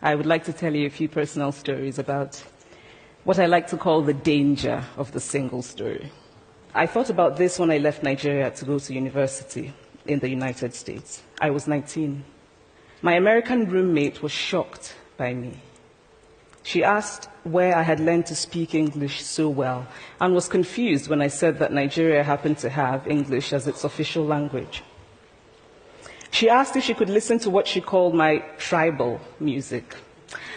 I would like to tell you a few personal stories about what I like to call the danger of the single story. I thought about this when I left Nigeria to go to university in the United States. I was 19. My American roommate was shocked by me. She asked where I had learned to speak English so well and was confused when I said that Nigeria happened to have English as its official language. She asked if she could listen to what she called my tribal music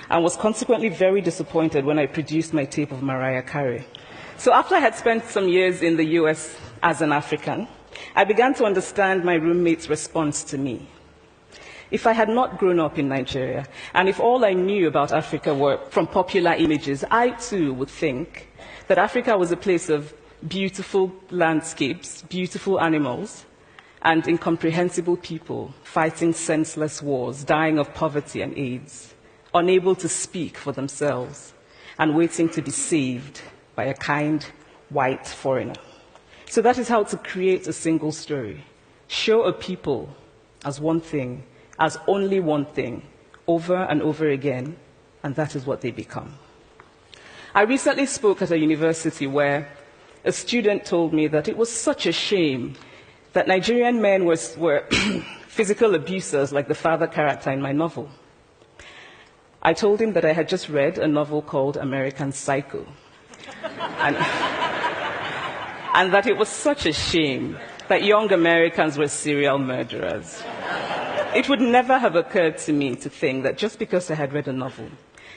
and was consequently very disappointed when I produced my tape of Mariah Carey. So after I had spent some years in the US as an African, I began to understand my roommate's response to me. If I had not grown up in Nigeria, and if all I knew about Africa were from popular images, I too would think that Africa was a place of beautiful landscapes, beautiful animals, and incomprehensible people fighting senseless wars, dying of poverty and AIDS, unable to speak for themselves, and waiting to be saved by a kind white foreigner. So that is how to create a single story. Show a people as one thing, as only one thing, over and over again, and that is what they become. I recently spoke at a university where a student told me that it was such a shame that Nigerian men were physical abusers like the father character in my novel. I told him that I had just read a novel called American Psycho, and that it was such a shame that young Americans were serial murderers. It would never have occurred to me to think that just because I had read a novel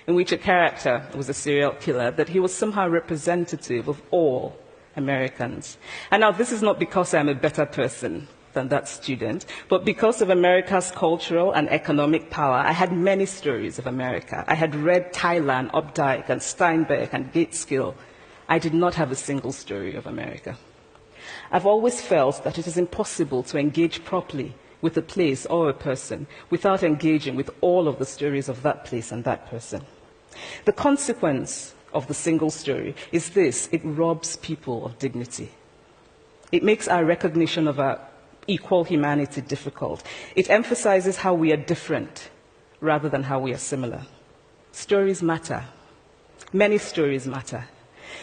in which a character was a serial killer, that he was somehow representative of all Americans. And now this is not because I'm a better person than that student, but because of America's cultural and economic power, I had many stories of America. I had read Thailand, Updike, and Steinbeck, and Gateskill. I did not have a single story of America. I've always felt that it is impossible to engage properly with a place or a person without engaging with all of the stories of that place and that person. The consequence of the single story is this: it robs people of dignity. It makes our recognition of our equal humanity difficult. It emphasizes how we are different rather than how we are similar. Stories matter. Many stories matter.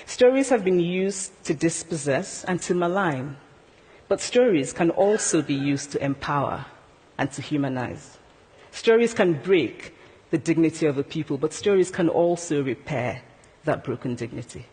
Stories have been used to dispossess and to malign. But stories can also be used to empower and to humanize. Stories can break the dignity of a people, but stories can also repair that broken dignity.